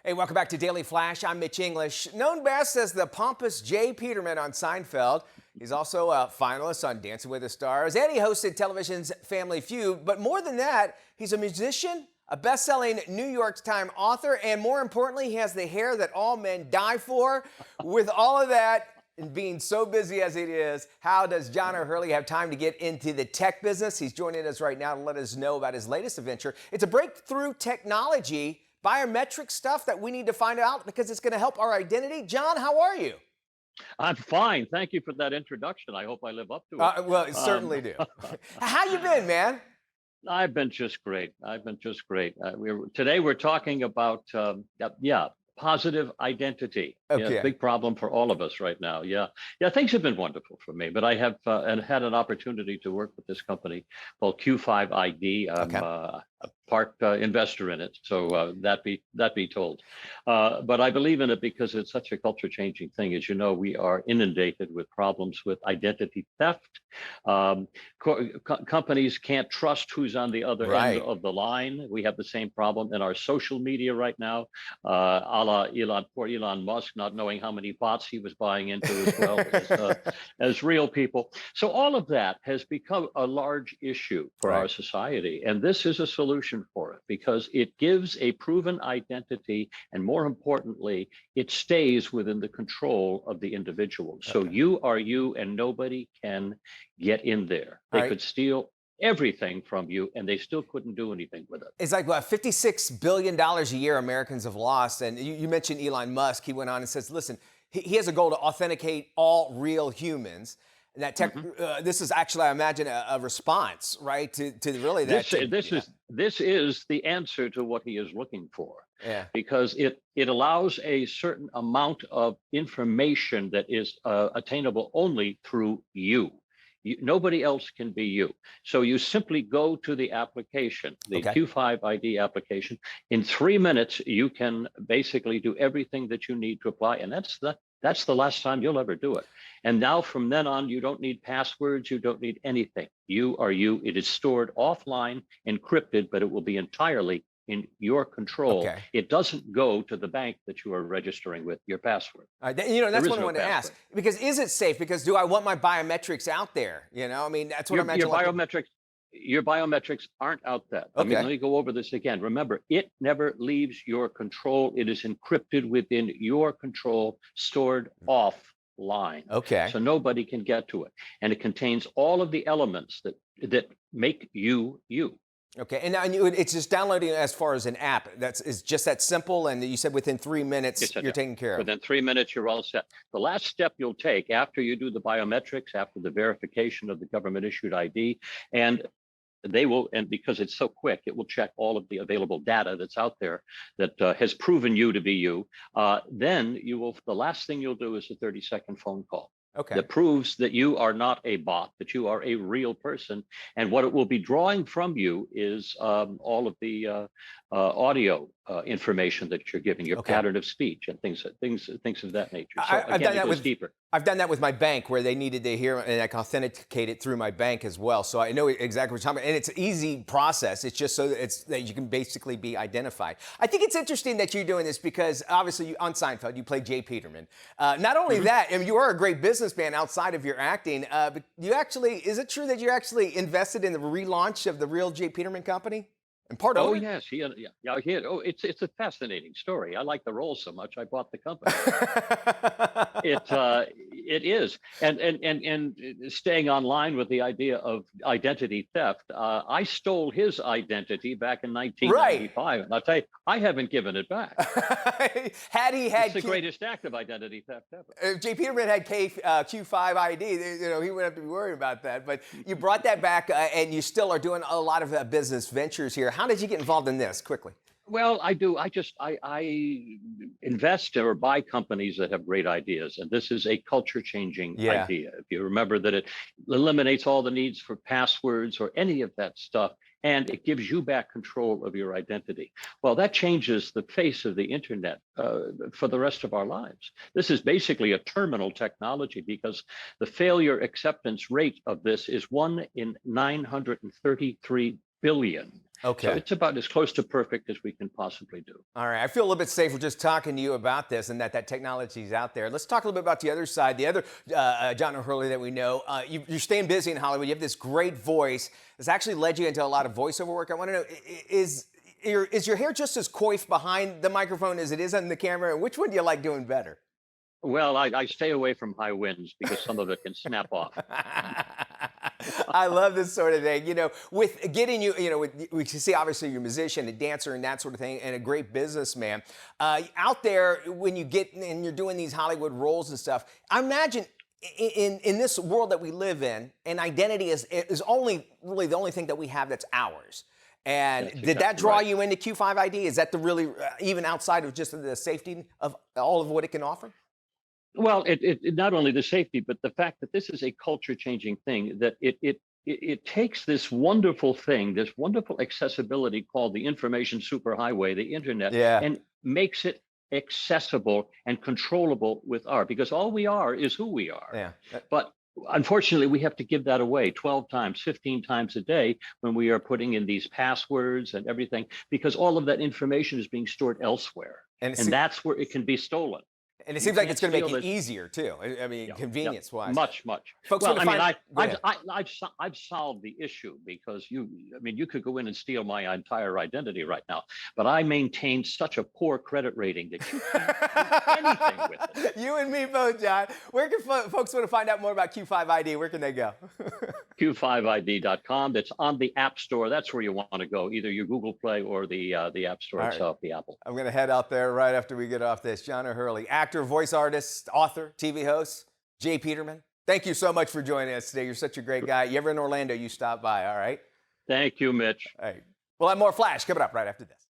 Hey, welcome back to Daily Flash. I'm Mitch English, known best as the pompous Jay Peterman on Seinfeld. He's also a finalist on Dancing with the Stars, and he hosted television's Family Feud. But more than that, he's a musician, a best-selling New York Times author, and more importantly, he has the hair that all men die for. With all of that, and being so busy as it is, how does John O'Hurley have time to get into the tech business? He's joining us right now to let us know about his latest adventure. It's a breakthrough technology, biometric stuff that we need to find out because it's going to help our identity. John, how are you? I'm fine. Thank you for that introduction. I hope I live up to it. Well, certainly do. How you been, man? I've been just great. I've been just great. Today we're talking about positive identity. Okay. Yeah, big problem for all of us right now. Yeah. Things have been wonderful for me, but I have and had an opportunity to work with this company called Q5ID. I'm a part investor in it, so that be told. But I believe in it because it's such a culture-changing thing. As you know, we are inundated with problems with identity theft. Companies can't trust who's on the other end of the line. We have the same problem in our social media right now, a la Elon Musk, not knowing how many bots he was buying into as well as real people. So all of that has become a large issue for our society. And this is a solution for it because it gives a proven identity. And more importantly, it stays within the control of the individual. So you are you and nobody can get in there. They could steal everything from you and they still couldn't do anything with it. It's like what, $56 billion a year Americans have lost. And you mentioned Elon Musk. He went on and says, listen, he has a goal to authenticate all real humans. And that tech, this is actually, I imagine, a response, right, to really that. This is the answer to what he is looking for. Yeah. Because it allows a certain amount of information that is attainable only through you. Nobody else can be you. So you simply go to the application, the Q5ID application. In 3 minutes, you can basically do everything that you need to apply. And that's the last time you'll ever do it. And now from then on, you don't need passwords. You don't need anything. You are you. It is stored offline, encrypted, but it will be entirely in your control. It doesn't go to the bank that you are registering with your password. You know, that's what I wanted to ask. Because is it safe? Because do I want my biometrics out there? You know, I mean, that's what your biometrics aren't out there. Let me go over this again. Remember, it never leaves your control. It is encrypted within your control, stored offline. So nobody can get to it. And it contains all of the elements that make you you. And now it's just downloading as far as an app. It's just that simple. And you said within 3 minutes, you're taken care of. Within 3 minutes, you're all set. The last step you'll take after you do the biometrics, after the verification of the government issued ID, and they will, and because it's so quick, it will check all of the available data that's out there that has proven you to be you. Then the last thing you'll do is a 30-second phone call. That proves that you are not a bot, that you are a real person. And what it will be drawing from you is all of the audio information that you're giving, your pattern of speech and things of that nature. So again, it goes deeper. I've done that with my bank where they needed to hear and I can authenticate it through my bank as well. So I know exactly what you're talking about. And it's an easy process. It's just so that you can basically be identified. I think it's interesting that you're doing this because obviously on Seinfeld, you play Jay Peterman. Not only that, I mean, you are a great businessman outside of your acting, but is it true that you're actually invested in the relaunch of the real Jay Peterman company? And part of it? Yes, it's a fascinating story. I like the role so much, I bought the company. It is, and staying online with the idea of identity theft. I stole his identity back in 1995, and I'll tell you, I haven't given it back. It's the greatest act of identity theft ever. If Jay Peterman had Q5ID, he wouldn't have to be worried about that. But you brought that back, and you still are doing a lot of business ventures here. How did you get involved in this quickly? Well, I do. I invest or buy companies that have great ideas. And this is a culture-changing idea. If you remember that it eliminates all the needs for passwords or any of that stuff, and it gives you back control of your identity. Well, that changes the face of the internet for the rest of our lives. This is basically a terminal technology because the failure acceptance rate of this is 1 in 933 billion. Okay. So it's about as close to perfect as we can possibly do. All right. I feel a little bit safer just talking to you about this and that technology is out there. Let's talk a little bit about the other side, the other John O'Hurley that we know. You're staying busy in Hollywood. You have this great voice that's actually led you into a lot of voiceover work. I want to know, is your hair just as coiffed behind the microphone as it is on the camera? And which one do you like doing better? Well, I stay away from high winds because some of it can snap off. I love this sort of thing. You know, with getting you, we can see obviously you're a musician, a dancer, and that sort of thing, and a great businessman. Out there, when you get and you're doing these Hollywood roles and stuff, I imagine in this world that we live in, and identity is only really the only thing that we have that's ours. And That's did that exactly draw right. you into Q5 ID? Is that the really, even outside of just the safety of all of what it can offer? Well, it not only the safety, but the fact that this is a culture-changing thing, that it takes this wonderful thing, this wonderful accessibility called the information superhighway, the internet, Yeah. and makes it accessible and controllable with art, because all we are is who we are. Yeah. But unfortunately, we have to give that away 12 times, 15 times a day when we are putting in these passwords and everything, because all of that information is being stored elsewhere. And And that's where it can be stolen. And it You seems like can't it's going to make steal it this. easier too. I mean, Yeah, convenience-wise. much. Folks Well, want I to mean, find. Go ahead. I've solved the issue because you could go in and steal my entire identity right now, but I maintain such a poor credit rating that you can't do anything with it. You and me both, John. Where can folks want to find out more about Q5 ID? Where can they go? Q5ID.com. That's on the App Store. That's where you want to go, either your Google Play or the App Store All right. itself, the Apple. I'm going to head out there right after we get off this. John O'Hurley, actor, voice artist, author, TV host, Jay Peterman. Thank you so much for joining us today. You're such a great guy. You ever in Orlando, you stop by, all right? Thank you, Mitch. All right. We'll have more Flash coming up right after this.